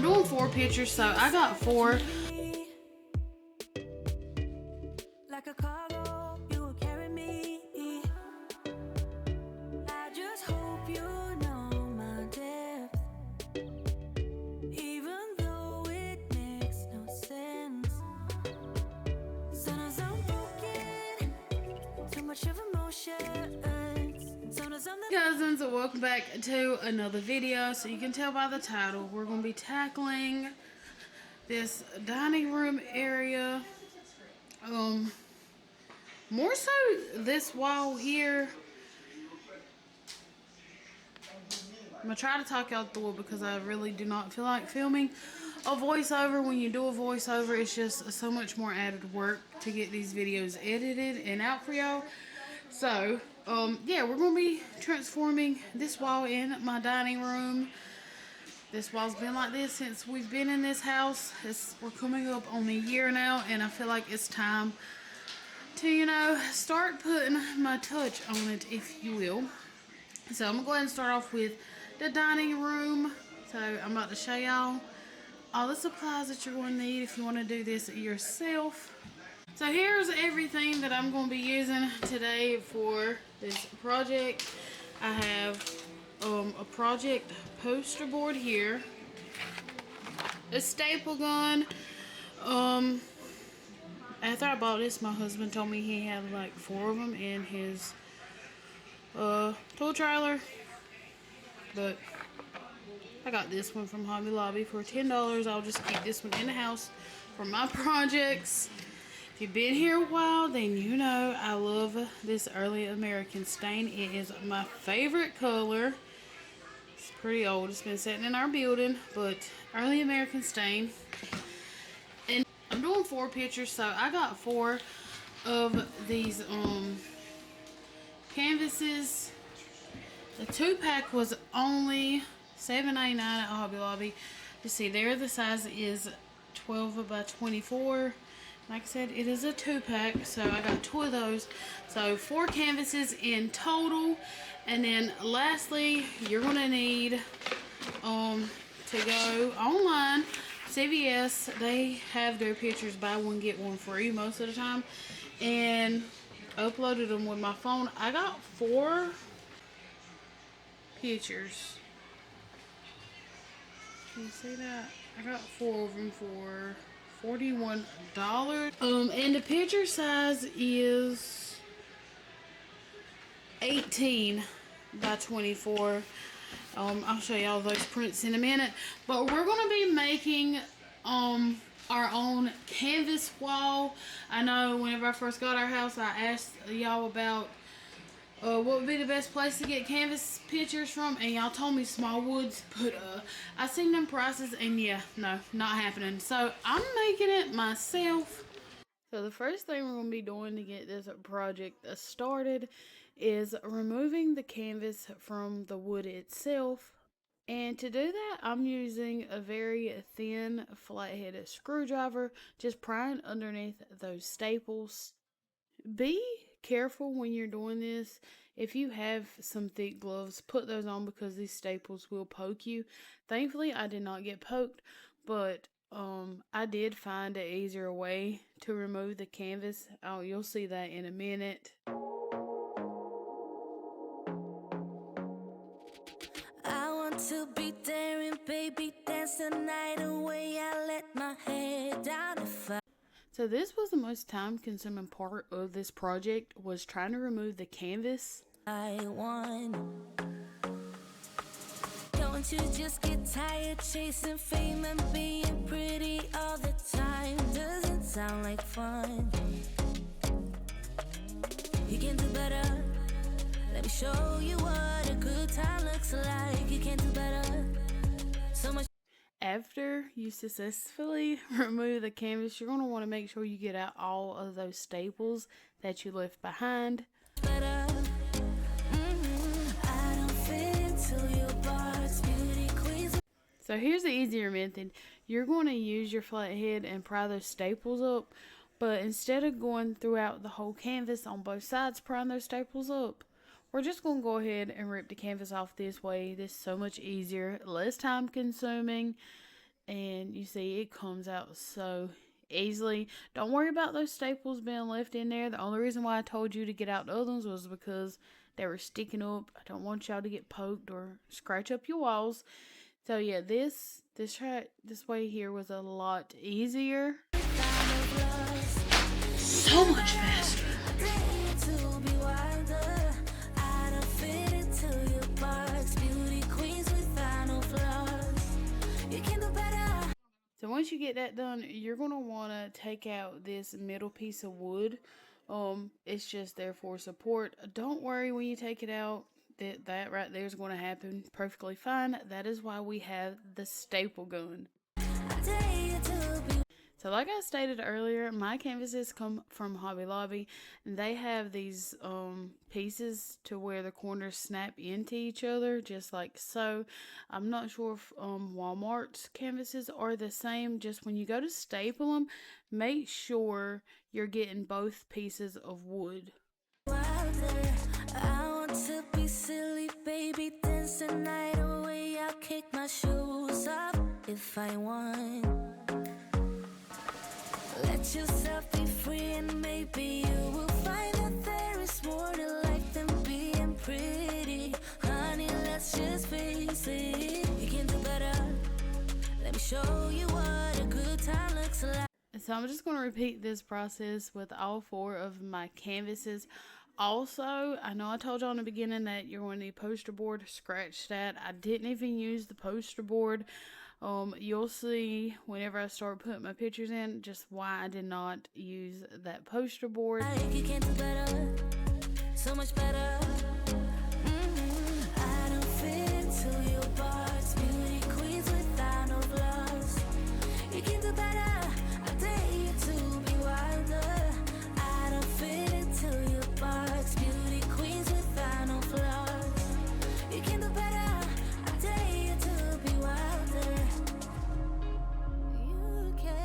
I'm doing 4 pictures, so I got 4. Like a cargo, you will carry me. I just hope you know my depth, even though it makes no sense. Sometimes I'm broken, too much of emotion. Sometimes I'm the Cousins, welcome back to another video. So you can tell by the title, we're going to be tackling this dining room area. More so this wall here. I'm going to try to talk out the door because I really do not feel like filming a voiceover. When you do a voiceover, it's just so much more added work to get these videos edited and out for y'all. So, yeah, we're going to be transforming this wall in my dining room. This wall's been like this since we've been in this house. We're coming up on a year now, and I feel like it's time to, you know, start putting my touch on it, if you will. So I'm going to go ahead and start off with the dining room. So I'm about to show y'all all the supplies that you're going to need if you want to do this yourself. So here's everything that I'm going to be using today for this project. I have a project poster board here, a staple gun. After I bought this, my husband told me he had like 4 of them in his tool trailer, but I got this one from Hobby Lobby for $10. I'll just keep this one in the house for my projects. If you've been here a while, then you know I love this early American stain. It is my favorite color. It's pretty old. It's been sitting in our building, but early American stain. And I'm doing 4 pictures, so I got 4 of these canvases. The 2-pack was only $7.99 at Hobby Lobby. You see there, the size is 12 by 24. Like I said, it is a 2-pack, so I got 2 of those. So 4 canvases in total. And then lastly, you're gonna need to go online. CVS, they have their pictures buy one get one free most of the time, and uploaded them with my phone. I got 4 pictures. Can you see that? I got 4 of them for $41. And the picture size is 18 by 24. I'll show y'all those prints in a minute. But we're going to be making our own canvas wall. I know whenever I first got our house, I asked y'all about what would be the best place to get canvas pictures from, and y'all told me Smallwoods, but I seen them prices, and yeah, no, not happening. So I'm making it myself. So the first thing we're going to be doing to get this project started is removing the canvas from the wood itself. And to do that, I'm using a very thin flathead screwdriver, just prying underneath those staples. Be careful when you're doing this. If you have some thick gloves, put those on because these staples will poke you. Thankfully, I did not get poked, but I did find an easier way to remove the canvas. Oh, you'll see that in a minute. I want to be daring, baby, dance the night away. I let my head down if So this was the most time-consuming part of this project, was trying to remove the canvas. I won. Don't you just get tired chasing fame and being pretty all the time? Doesn't sound like fun. You can do better. Let me show you what a good time looks like. You can do better. So much. After you successfully remove the canvas, you're going to want to make sure you get out all of those staples that you left behind. Better. I don't fit into your bars, beauty queens. So here's the easier method. You're going to use your flathead and pry those staples up, but instead of going throughout the whole canvas on both sides prying those staples up, we're just going to go ahead and rip the canvas off this way. This is so much easier, less time consuming, and you see it comes out so easily. Don't worry about those staples being left in there. The only reason why I told you to get out the other ones was because they were sticking up. I don't want y'all to get poked or scratch up your walls. So yeah, this way here was a lot easier. So much faster. So once you get that done, you're going to want to take out this middle piece of wood. It's just there for support. Don't worry when you take it out. That right there is going to happen perfectly fine. That is why we have the staple gun. So like I stated earlier, my canvases come from Hobby Lobby, and they have these pieces to where the corners snap into each other, just like so. I'm not sure if Walmart's canvases are the same. Just when you go to staple them, make sure you're getting both pieces of wood. I want to be silly, baby, dance the night away. I'll kick my shoes off if I want. Let yourself be free, and maybe you will find that there is more to life than being pretty. Honey, let's just face it. You can do better. Let me show you what a good time looks like. So I'm just going to repeat this process with all 4 of my canvases. Also, I know I told y'all in the beginning that you're going to need poster board. Scratch that. I didn't even use the poster board. You'll see whenever I start putting my pictures in just why I did not use that poster board. You can do better, so much better. I don't fit into your box, beauty queens without no flaws. You can do better, I dare you to be wilder. I don't fit into your box, beauty queens without no flaws. You can do better, I dare you to be wilder. You can.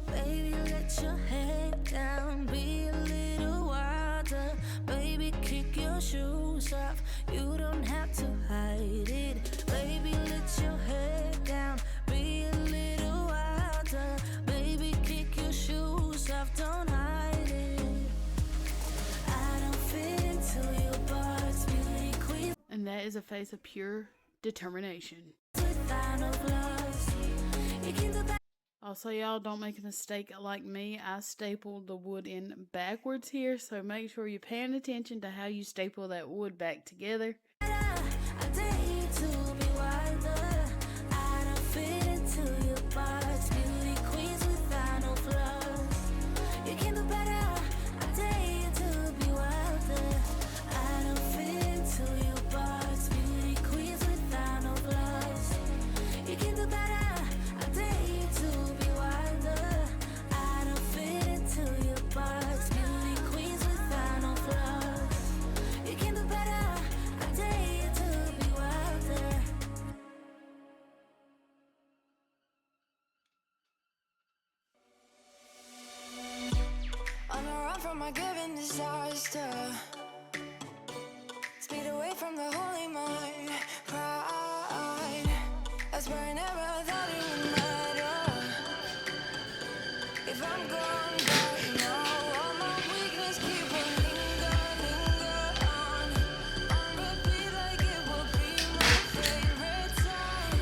Baby, let your head down, be a little wilder. Baby, kick your shoes off, you don't have to hide it. Baby, let your head down, be a little wilder. Baby, kick your shoes off, don't hide it. I don't fit into your box, beauty queen. And that is a face of pure determination. Also, y'all, don't make a mistake like me. I stapled the wood in backwards here, so make sure you're paying attention to how you staple that wood back together. From my given disaster, speed away from the holy mind. Pride, that's where I never thought it would matter. If I'm gone by now, all my weakness keep on linger on repeat like it will be my favorite song.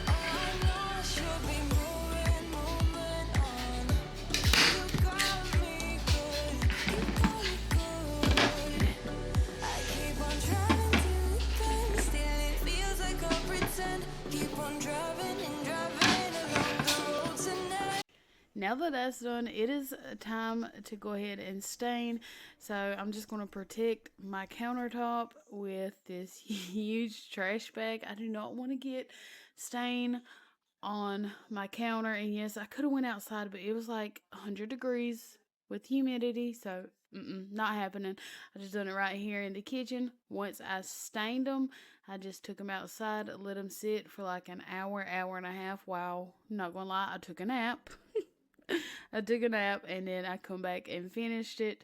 Oh, I know I should be moving on. You got me good. Now that that's done, it is time to go ahead and stain. So I'm just going to protect my countertop with this huge trash bag. I do not want to get stain on my counter. And yes, I could have went outside, but it was like 100 degrees with humidity, so not happening. I just done it right here in the kitchen. Once I stained them, I just took them outside, let them sit for like an hour, hour and a half. Wow, not gonna lie, I took a nap. I took a nap and then I come back and finished it.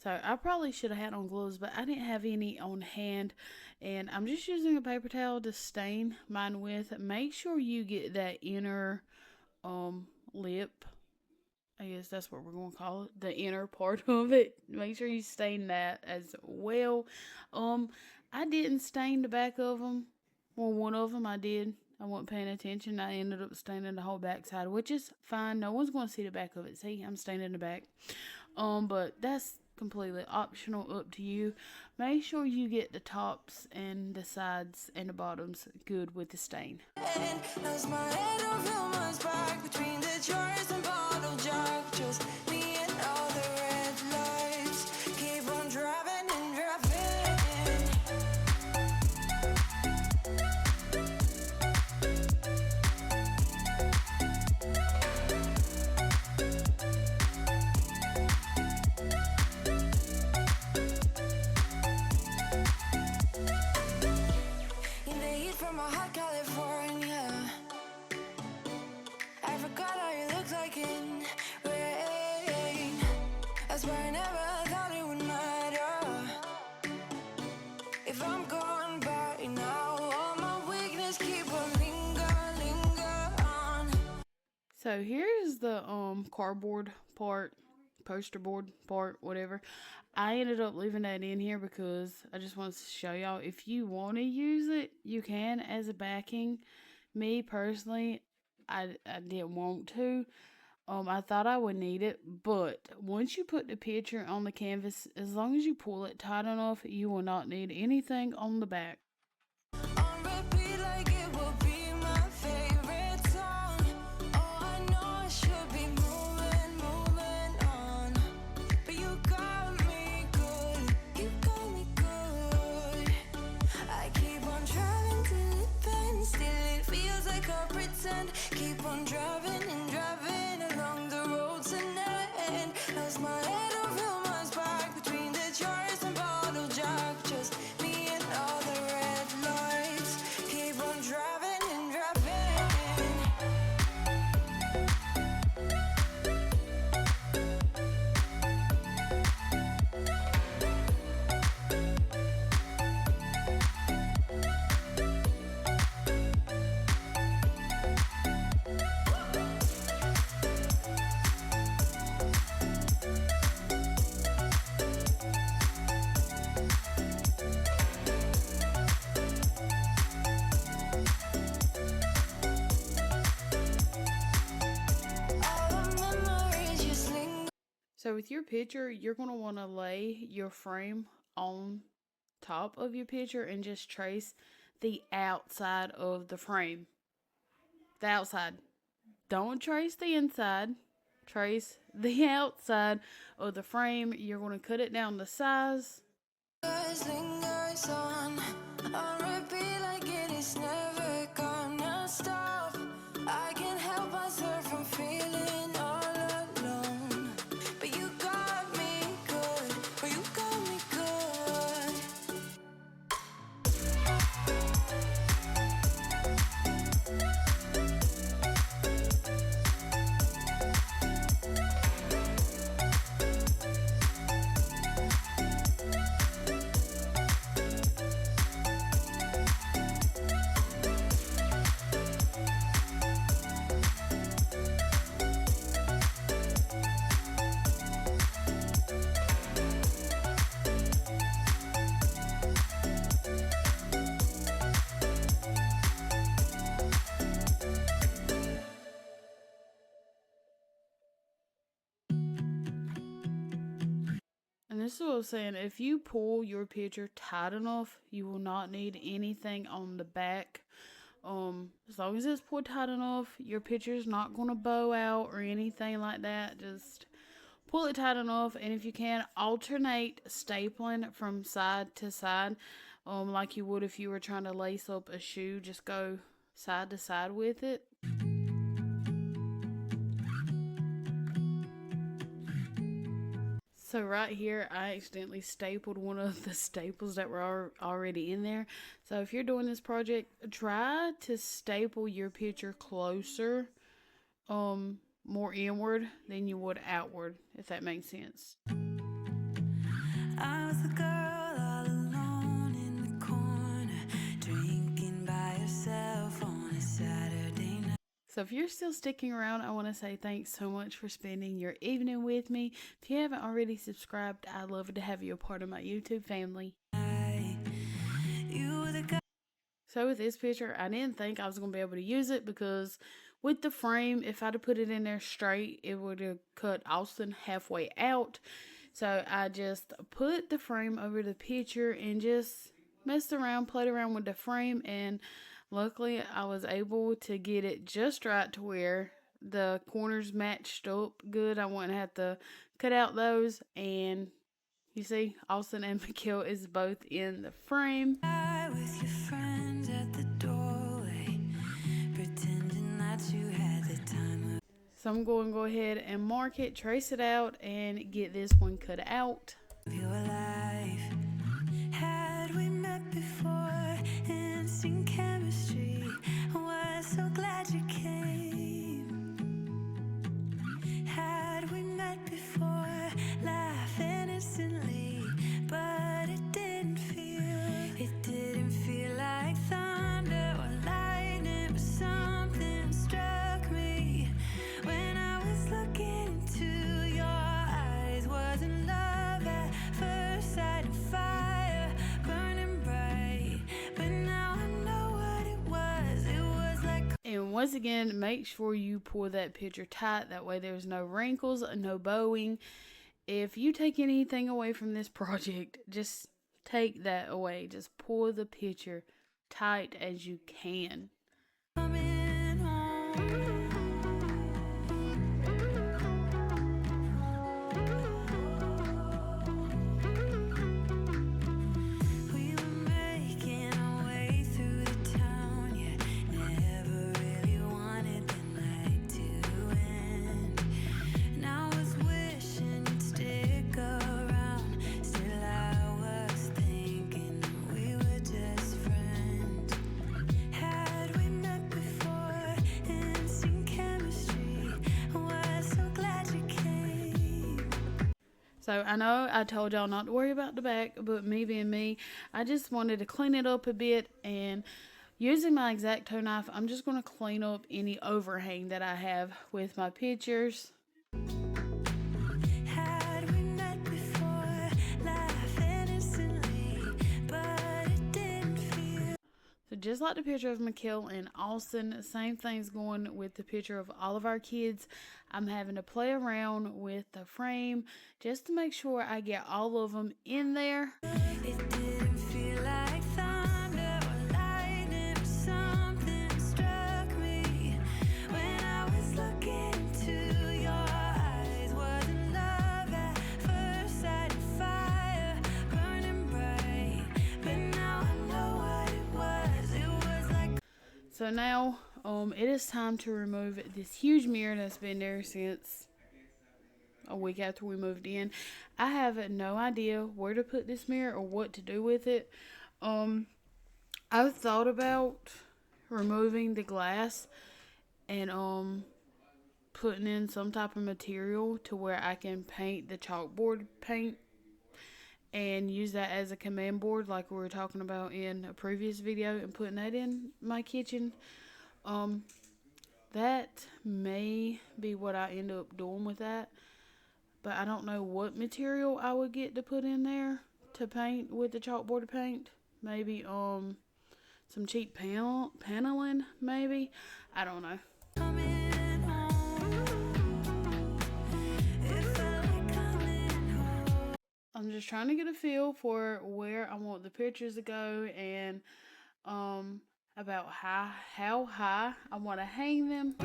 So I probably should have had on gloves, but I didn't have any on hand. And I'm just using a paper towel to stain mine with. Make sure you get that inner lip. I guess that's what we're going to call it. The inner part of it. Make sure you stain that as well. I didn't stain the back of them. Well, one of them I did. I wasn't paying attention. I ended up staining the whole back side, which is fine. No one's going to see the back of it. See, I'm staining the back. But that's completely optional, up to you. Make sure you get the tops and the sides and the bottoms good with the stain. So here's the cardboard part, poster board part, whatever. I ended up leaving that in here because I just wanted to show y'all, if you want to use it, you can as a backing. Me personally, I didn't want to. I thought I would need it, but once you put the picture on the canvas, as long as you pull it tight enough, you will not need anything on the back. Keep on driving and driving along the road tonight. Lost my head over my back between the jars and bottle jack. Just me and all the red lights. Keep on driving and driving. So with your picture, you're going to want to lay your frame on top of your picture and just trace the outside of the frame. The outside. Don't trace the inside. Trace the outside of the frame. You're going to cut it down to size. Lingers on repeat like it is never gonna stop. I can't help myself from feeling all alone. But you got me good. But you got me good. And this is what I was saying. If you pull your picture tight enough, you will not need anything on the back. As long as it's pulled tight enough, your picture's not going to bow out or anything like that. Just pull it tight enough, and if you can, alternate stapling from side to side, like you would if you were trying to lace up a shoe. Just go side to side with it. So right here, I accidentally stapled one of the staples that were already in there. So if you're doing this project, try to staple your picture closer, more inward than you would outward, if that makes sense. I was the girl all alone in the corner, drinking by herself on a Saturday night. So if you're still sticking around, I want to say thanks so much for spending your evening with me. If you haven't already subscribed, I'd love to have you a part of my YouTube family. You were the guy. So with this picture, I didn't think I was going to be able to use it because with the frame, if I'd have put it in there straight, it would have cut Austin halfway out. So I just put the frame over the picture and just messed around, played around with the frame, and luckily I was able to get it just right to where the corners matched up good. I wouldn't have to cut out those, and you see Austin and Mikhail is both in the frame. With your friends at the doorway, pretending that you had the time So I'm going to go ahead and mark it, trace it out, and get this one cut out. of your life. Had we met before, instant chemistry, was so glad you came. Had we met before, laughing instantly, but it didn't feel like thunder or lightning, but something struck me when I was looking into your eyes. Wasn't love at first sight, of fire burning bright, but now I know what it was. It was like. And once again, make sure you pull that picture tight. That way there's no wrinkles, no bowing. If you take anything away from this project, just take that away. Just pull the picture tight as you can. Coming home. We were making our way through the town, yeah. Never really wanted the night to end. Now I was wishing you'd stick around. Still I was thinking that we were just friends. Had we met before, instant chemistry, was so glad you came. So I know I told y'all not to worry about the back, but me being me, I just wanted to clean it up a bit, and using my X-Acto knife, I'm just going to clean up any overhang that I have with my pictures. Had we met before, laughing instantly, but it didn't feel. So just like the picture of Mikhail and Austin, same thing's going with the picture of all of our kids. I'm having to play around with the frame just to make sure I get all of them in there. It didn't feel like thunder or lightning, but something struck me when I was looking into your eyes. Wasn't love at first sight, of fire burning bright, but now I know what it was. It was like. So now it is time to remove this huge mirror that's been there since a week after we moved in. I have no idea where to put this mirror or what to do with it. I've thought about removing the glass and putting in some type of material to where I can paint the chalkboard paint and use that as a command board like we were talking about in a previous video, and putting that in my kitchen. That may be what I end up doing with that, but I don't know what material I would get to put in there to paint with the chalkboard paint. Maybe some cheap paneling, maybe. I don't know. Coming home. It felt like coming home. I'm just trying to get a feel for where I want the pictures to go, and about how high I want to hang them.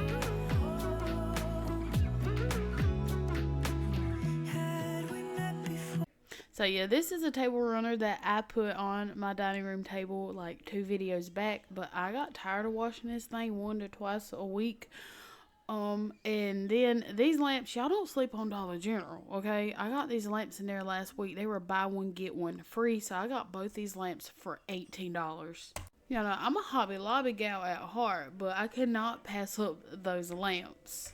Had we met before. So yeah, this is a table runner that I put on my dining room table like 2 videos back, but I got tired of washing this thing 1 to twice a week. And then these lamps, y'all don't sleep on Dollar General, okay? I got these lamps in there last week. They were buy one, get one free, so I got both these lamps for $18. You know, I'm a Hobby Lobby gal at heart, but I could not pass up those lamps.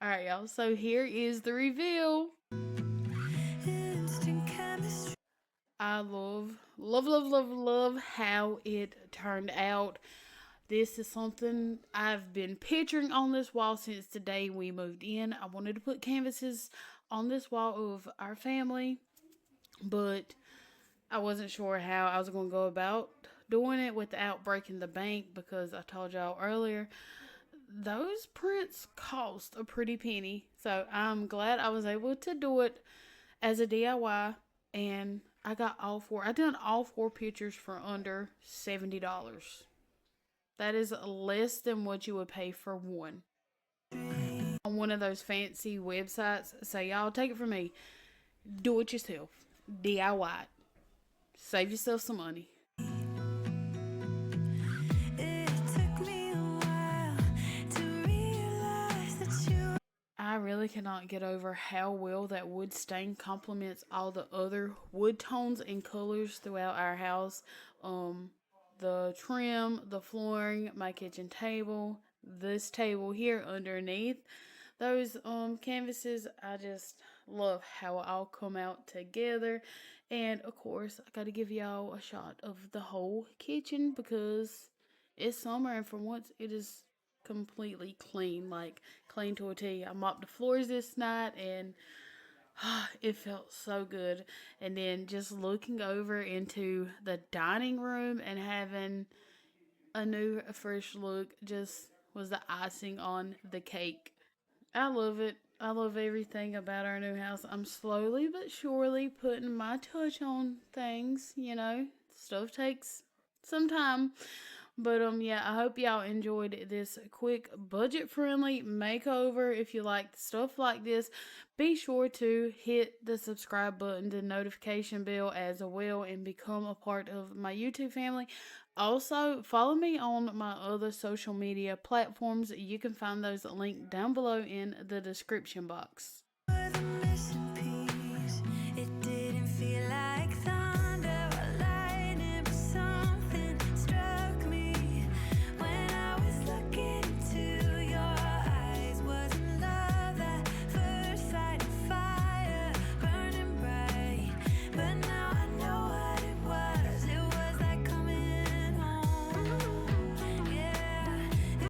Alright, y'all, so here is the reveal. I love how it turned out. This is something I've been picturing on this wall since the day we moved in. I wanted to put canvases on this wall of our family, but I wasn't sure how I was going to go about doing it without breaking the bank because I told y'all earlier those prints cost a pretty penny. So I'm glad I was able to do it as a DIY, and I got all four. I done all four pictures for under $70. That is less than what you would pay for one on one of those fancy websites. So y'all take it from me. Do it yourself. DIY it. Save yourself some money. It took me a while to realize that you. I really cannot get over how well that wood stain complements all the other wood tones and colors throughout our house. Um, the trim, the flooring, my kitchen table, this table here underneath those canvases. I just love how it all come out together. And of course, I got to give y'all a shot of the whole kitchen because it's summer and for once it is completely clean, like clean to a T. I mopped the floors this night and it felt so good. And then just looking over into the dining room and having a new, fresh look just was the icing on the cake. I love it. I love everything about our new house. I'm slowly but surely putting my touch on things, Stuff takes some time. But yeah, I hope y'all enjoyed this quick budget friendly makeover. If you like stuff like this, be sure to hit the subscribe button, the notification bell as well, and become a part of my YouTube family. Also, follow me on my other social media platforms. You can find those linked down below in the description box.